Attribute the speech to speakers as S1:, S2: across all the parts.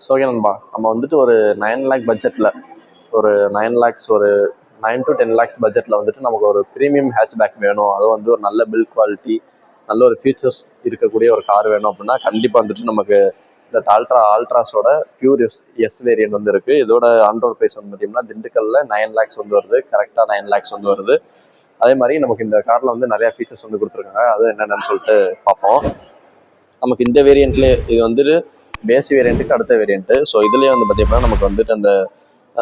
S1: So okay நண்பா, நம்ம வந்துட்டு ஒரு 9 லேக் பட்ஜெட்டில் ஒரு 9 லேக்ஸ் ஒரு 9 to 10 லேக்ஸ் பட்ஜெட்டில் வந்துட்டு நமக்கு ஒரு ப்ரீமியம் ஹேட்ச்பேக் வேணும், அது வந்து ஒரு நல்ல பில்ட் குவாலிட்டி, நல்ல ஒரு ஃபீச்சர்ஸ் இருக்கக்கூடிய ஒரு கார் வேணும் அப்படின்னா கண்டிப்பாக வந்துட்டு நமக்கு இந்த ஆல்ட்ராஸோட பியூர் எஸ் வேரியன்ட் வந்து இருக்குது. இதோட ஆன்ரோட் ப்ரைஸ் வந்து பார்த்தீங்கன்னா திண்டுக்கல்ல 9 லேக்ஸ் வந்து வருது, கரெக்டாக 9 லேக்ஸ் வந்து வருது. அதே மாதிரி நமக்கு இந்த காரில் வந்து நிறையா ஃபீச்சர்ஸ் வந்து கொடுத்துருக்காங்க, அது என்னென்னு சொல்லிட்டு பார்ப்போம். நமக்கு இந்த வேரியண்ட்லேயே இது வந்துட்டு பேஸ் வேரியண்ட்டுக்கு அடுத்த வேரியண்ட்டு. ஸோ இதுலேயே வந்து பார்த்தீங்கன்னா நமக்கு வந்துட்டு அந்த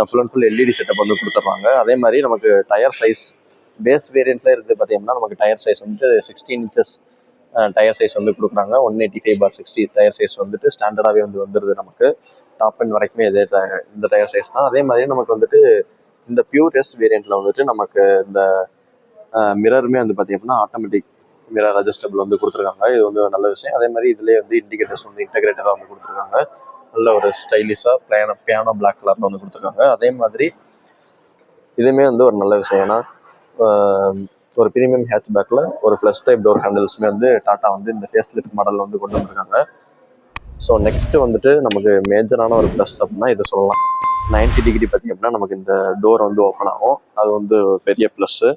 S1: full and full LED setup வந்து கொடுத்துட்றாங்க. அதே மாதிரி நமக்கு டயர் சைஸ் பேஸ் வேரியண்ட்டில் இருக்குது பார்த்தீங்கன்னா நமக்கு டயர் சைஸ் வந்துட்டு 16 inches டயர் சைஸ் வந்து கொடுக்குறாங்க. 185/60 டயர் சைஸ் வந்துட்டு ஸ்டாண்டர்டாகவே வந்து வந்துடுது. நமக்கு டாப் அண்ட் வரைக்குமே இதே இந்த டயர் சைஸ் தான். அதே மாதிரி நமக்கு வந்துட்டு இந்த பியூர் எஸ் வேரியண்ட்டில் வந்துட்டு நமக்கு இந்த மிரருமே வந்து பார்த்தீங்கன்னா ஆட்டோமேட்டிக் மிரர் அட்ஜஸ்டபிள் வந்து கொடுத்துருக்காங்க. இது வந்து ஒரு நல்ல விஷயம். அதே மாதிரி இதுலேயே வந்து இண்டிகேட்டர்ஸ் வந்து இன்டெகிரேட்டடாக வந்து கொடுத்துருக்காங்க. நல்ல ஒரு ஸ்டைலிஷாக பியானோ பிளாக் கலரில் வந்து கொடுத்துருக்காங்க. அதே மாதிரி இதுவுமே வந்து ஒரு நல்ல விஷயம். ஏன்னா ஒரு ப்ரீமியம் ஹேட்ச்பேக்கில் ஒரு ஃப்ளஷ் டைப் டோர் ஹேண்டில்ஸுமே வந்து டாட்டா வந்து இந்த ஃபேஸ் லிஃப்ட் மாடலில் வந்து கொண்டு வந்திருக்காங்க. ஸோ நெக்ஸ்ட்டு வந்துட்டு நமக்கு மேஜரான ஒரு ப்ளஸ் அப்படின்னா இதை சொல்லலாம். 90 டிகிரி பார்த்திங்க அப்படின்னா நமக்கு இந்த டோர் வந்து ஓப்பன் ஆகும், அது வந்து பெரிய ப்ளஸ்ஸு.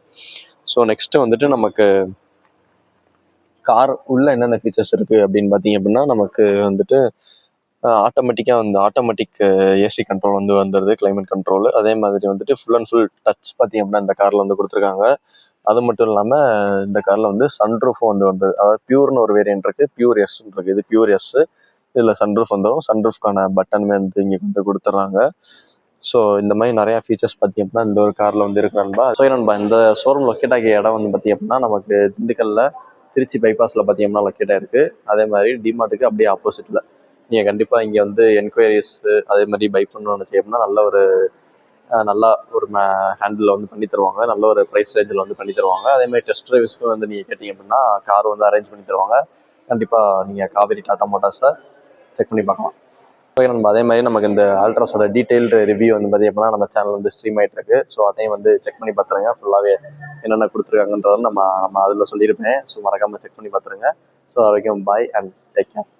S1: ஸோ நெக்ஸ்ட்டு வந்துட்டு நமக்கு கார் உள்ள என்னென்ன ஃபீச்சர்ஸ் இருக்குது அப்படின்னு பார்த்தீங்க அப்படின்னா நமக்கு வந்துட்டு ஆட்டோமேட்டிக் ஏசி கண்ட்ரோல் வந்து வந்துடுது, கிளைமேட் கண்ட்ரோல். அதே மாதிரி வந்துட்டு ஃபுல் அண்ட் ஃபுல் டச் பார்த்திங்க அப்படின்னா இந்த காரில் வந்து கொடுத்துருக்காங்க. அது மட்டும் இல்லாமல் இந்த காரில் வந்து சன்ரூஃபும் வந்து வந்துடுது. அதாவது பியூர்னு ஒரு வேரியன்ட் இருக்குது, பியூர் எஸ்ன்னு இருக்குது. இது பியூர் எஸ், இதில் சன்ரூஃப் வந்துடும். சன்ரூஃப்கான பட்டனுமே வந்து இங்கே வந்து கொடுத்துட்றாங்க. ஸோ இந்த மாதிரி நிறையா ஃபீச்சர்ஸ் பார்த்திங்க அப்படின்னா இந்த ஒரு காரில் வந்து இருக்கு நண்பா. ஸோ நண்பா, இந்த ஷோரூம் லொக்கேட் ஆகிய இடம் வந்து பார்த்திங்க அப்படின்னா நமக்கு திண்டுக்கல்ல திருச்சி பைபாஸில் பார்த்தீங்கன்னா லொக்கேட் ஆகிருக்கு. அதே மாதிரி டிமார்ட்டுக்கு அப்படியே ஆப்போசிட்டில். நீங்கள் கண்டிப்பாக இங்கே வந்து என்கொயரிஸு அதே மாதிரி பை பண்ணணும்னு நினச்சி அப்படின்னா நல்லா ஒரு ஹேண்டில் வந்து பண்ணி தருவாங்க. நல்ல ஒரு ப்ரைஸ் ரேஞ்சில் வந்து பண்ணி தருவாங்க. அதே மாதிரி டெஸ்ட் ட்ரைவ்ஸ்க்கும் வந்து நீங்கள் கேட்டிங்க அப்படின்னா கார் வந்து அரேஞ்ச் பண்ணி தருவாங்க. கண்டிப்பாக நீங்கள் காவேரி டாடா மோட்டார்ஸை செக் பண்ணி பார்க்கலாம். நம்ம அதே மாதிரி நமக்கு இந்த ஆல்ட்ராஸோட டீட்டெயில்டு ரிவ்யூ வந்து பார்த்திங்க அப்படின்னா நம்ம சேனல் வந்து ஸ்ட்ரீம் ஆகிட்டு இருக்கு. ஸோ அதையும் வந்து செக் பண்ணி பார்த்துருங்க. ஃபுல்லாகவே என்னென்ன கொடுத்துருக்காங்கன்றதை நம்ம அதில் சொல்லியிருப்பேன். ஸோ மறக்காமல் செக் பண்ணி பார்த்துருங்க. ஸோ அது வரைக்கும் பாய் அண்ட் டேக் கேர்.